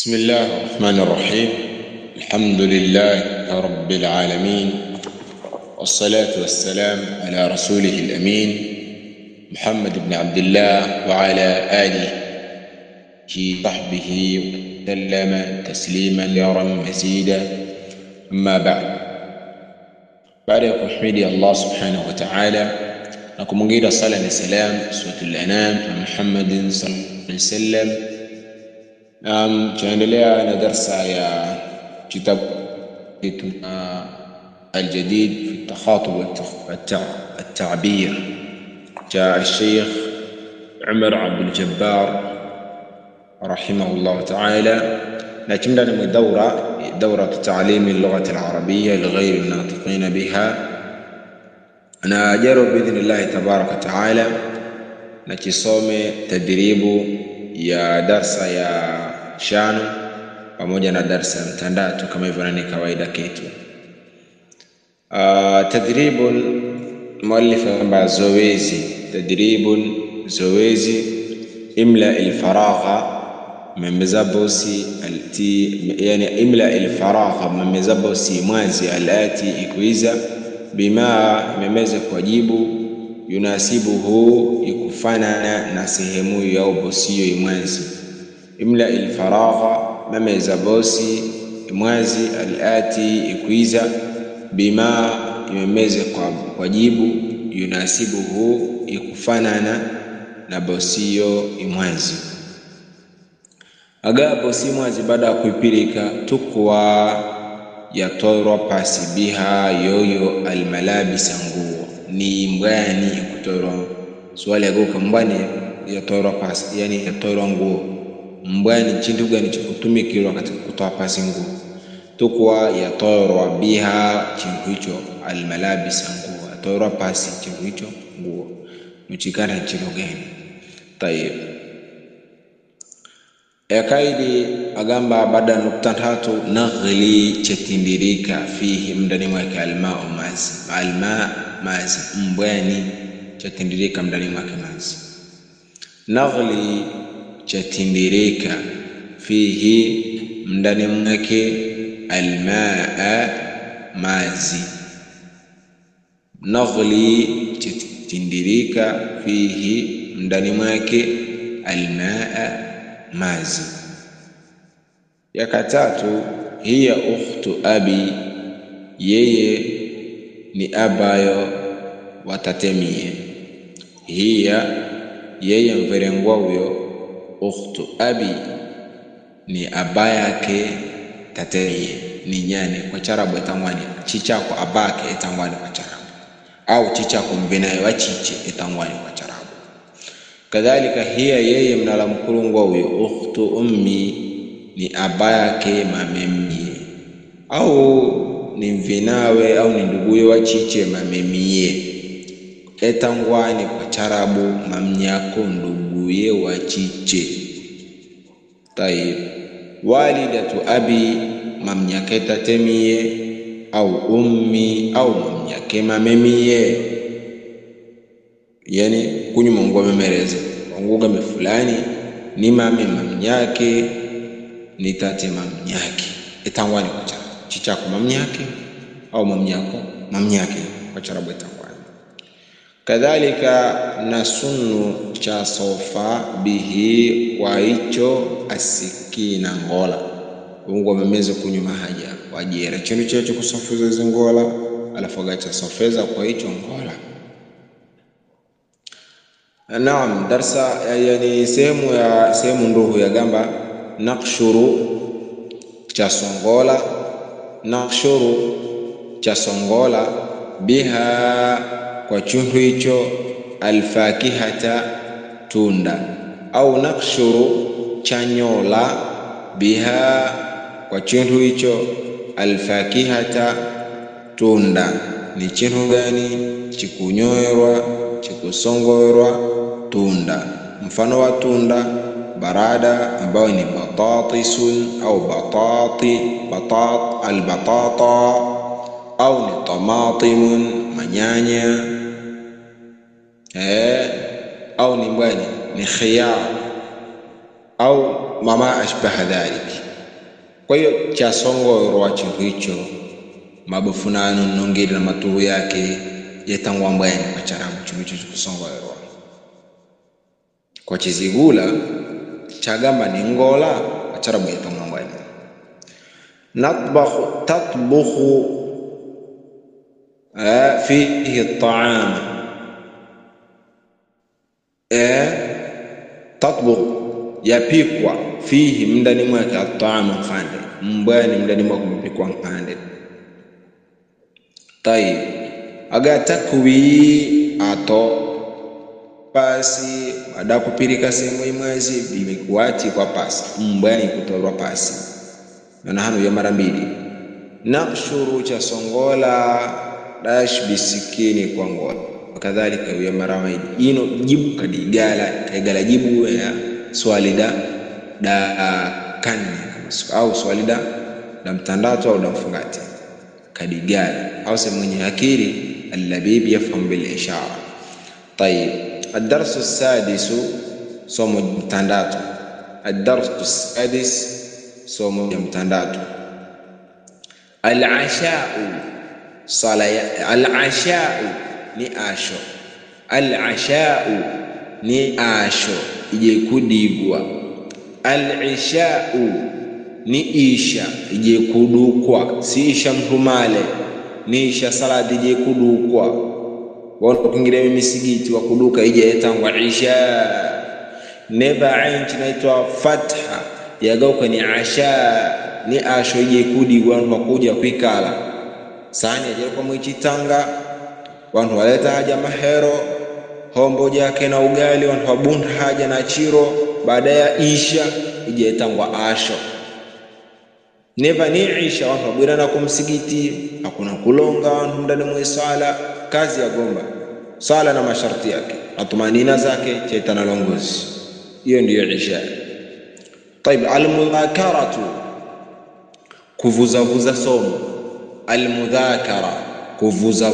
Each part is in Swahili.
بسم الله الرحمن الرحيم. الحمد لله رب العالمين، والصلاة والسلام على رسوله الأمين محمد بن عبد الله وعلى آله وصحبه وسلم تسليما كثيرا مزيدا. أما بعد يحمد الله سبحانه وتعالى نكمل صلاة والسلام سورة الأنام محمد صلى الله عليه وسلم. tunaendelea na darsa ya kitabu الجديد في التخاطب والتعبير جاء الشيخ عمر عبد الجبار رحمه الله تعالى. نكمل من دورة تعليم اللغة العربية لغير الناطقين بها. أنا أجرب بإذن الله تبارك وتعالى نكسوم تدريب ya darsa ya shano pamoja na darsa ya mtandatu kama hivyo ni kawaida ketu. Tadribun muallif kwamba zoezi imla alfaragha mmezabosi yani imla alfaragha mmezabosi mwazi alati ikuiza bima memeze kwa jibu yunasibuhu ikufana na sehemu ya ubosio imwazi. Imla alfaragha mameza bosi imwazi alati ikuiza bima imemeze kwa jibu yunasibuhu ikufana na bosio imwazi. Aga bosi imwazi baada kuipirika tukwa ya toro pasi biha yoyo almalabisa nguo ni mbwani kutoro swali agoka mbwani ya toro pasi yani ya toro nguo mbwani chindu gani chikutumikirwa katika kutoa pasi nguo tukwa ya toro biha chindu hicho almalabisa nguo toro pasi chindu hicho nguo nuchikana chindu gani tayeb kaidi agamba baada nukta tatu naghli chetindirika fihi mdani mwake alma mazi mbwani chetindirika mdani mwake mazi. Naghli chetindirika fihi mdani mwake almaa mazi. Naghli chetindirika fihi mdani mwake almaa mazi. Ya katatu hiya ukhtu abi, yeye ni abayo watatemie. Hiya yeye mverengwa huyo ukhtu abi ni abayake tatemie ni nyane kwa charabu etangwani chichako abake etangwani kwa charabu au chichako mvenaye wachiche etangwani kwa charabu. Kadhalika hiya yeye mnala mkurungwa huyo ukhtu ummi ni abayake mamemie au ni mvinawe au ni nduguye wachiche mamemie etangwani kwa charabu mamnyako nduguye wachiche. Tayib walidatu abi mamnyake tatemie au ummi au mamnyake mamemie yani kunyuma ngwa memereze nguga mefulani ni mame mamnyake ni tate mamnyake etangwani kwa charabu chichako mamnyake au mamnyako mamnyake kwa charabu etangwani. Kadhalika nasunnu cha sofa bihi wa hicho asikina ngola ngwa memeze kunyuma haja wajira chinu checho kusofuza zingola alafu gacha sofeza kwa hicho ngola. Naam, darsa yani sehemu nduhu ya gamba nakshuru cha songola biha kwa chundu hicho alfakihata tunda au nakshuru chanyola biha kwa chundu hicho alfakihata tunda. Ni chundu gani? Chikunyoerwa chikusongorwa tunda. Mfano wa tunda barada ambao ni batatisun au albatata au ni tamatimun manyanya au ni mbwani ni khiyar au mama ashbaha dhalik Kwa hiyo cha songoro wa chintu hicho mabufunano nongeri na matuhu yake yetangwa mbwani macharamu chumicho kusongoro kwa chizigula chagamba ni ngola acharabu yetangwa mbwani. Tatbukhu fihi at-ta'am, tatbukhu yapikwa fihi mndani mwake at-ta'am khande mbwani mndani mwake mpikwa khande. Tayib aga takwi ato pasi baada kupirika sehemu imwezi bimekuati kwa pasi mbwani kutorwa pasi na hano ya mara mbili. Naqshuru cha songola dash bisikini kwa ngola kadhalika ya mara mbili. Ino jibu kaigala jibu ya swali da kanni au swali da mtandatu au da mfungati kadigala au sema mwenye akili al-labib yafham bil ishara. طيب الدرس السادس somo mtandatu. الدرس السادس somo mtandatu. Al-asha'u sala al-asha'u ni asho. Al-asha'u ni asho ije kudigwa. Al-isha'u ni isha ije kudukwa, si isha mtumale, ni isha salati ije kudukwa. Watu kingire misigiti wa kuduka ije etangwa isha. Neba ain tunaitwa fatha yagauka ni asha, ni asho ije kudigwa makuja kuikala. Sani aje kwa mwichitanga wantu waleta haja mahero hombo jake na ugali wantu wabunda haja na chiro baada ya isha ije etangwa asho. Neva ni isha wantu wabwirana kumsigiti hakuna kulonga wantu ndani mwe sala kazi ya gomba sala na masharti yake atumanina zake chaitana longozi. Hiyo ndiyo isha. طيب al-mudhakaratu kuvuza somo. Al-mudhakara kuvuza.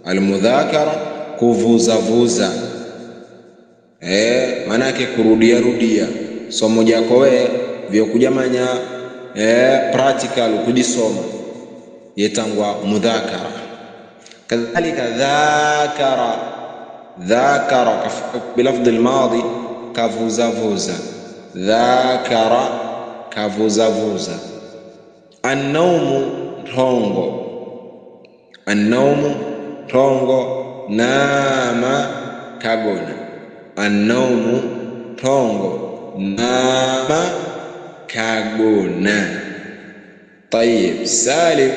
Al-mudhakara kuvuza. Manake kurudia somo jako we vyo kujamanya practical kudisoma yetangwa mudhakara. Kadhalika dhakara bilafdh al-madi kavuza. Dhakara kavuza. An-nawmu tongo. Nama kagona. An-nawmu tongo. Nama kagona. طيب Salim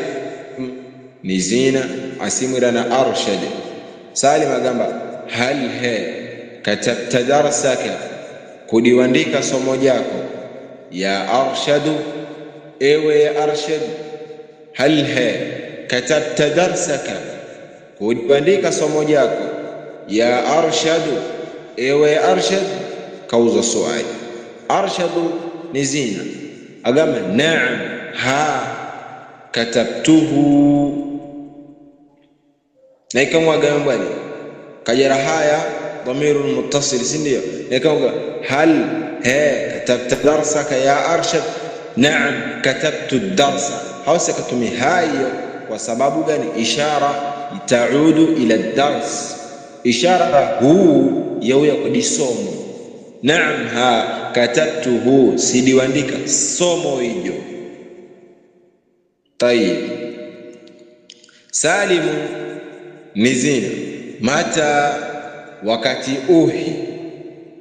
ni zina asimurana arshad. Salim agamba hal katabta darsaka kudiwandika somo jako ya arshadu ewe ya arshad. Hal katabta darsaka kudiwandika somo jako ya arshadu ewe ya arshad. Kauza swali arshadu ni zina agamba na'am katabtuhu na ikamwa gamba ni kajara haya dhamirun muttasil sindio na ikamwa hal katabta darsaka ya arshad. Na'am katabtu ad-darsa. Hausa katumi hayo kwa sababu gani? Ishara itaudu ila ad-dars, ishara huu yauya kudisomo. Na'am katabtuhu sidiwandika somo hiyo. طيب Salim ni zina mata wakati uhi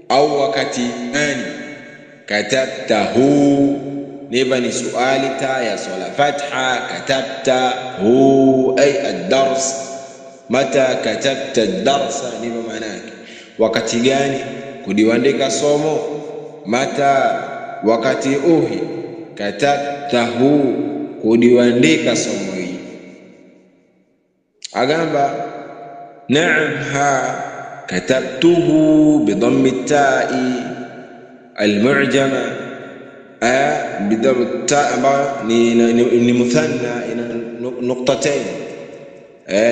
au wakati ani. Katabtahu niba ni suali ta ya sola fatha. Katabtahu ay ad-dars. Mata katabta ad-darsa niba manake wakati gani kudiwandika somo. Mata wakati uhi. Katabtahu kudiwandika somo hii. Agamba na'am katabtuhu bidhammi at-ta'i al-mu'jama bidhammi at-ta' ambayo ni muthanna ina nuqtatain.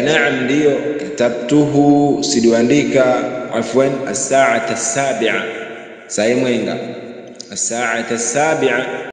Na'am ndio katabtuhu sidiwandika afwan as-sa'ata as-sabi'a. Saimwenga as-sa'ata as-sabi'a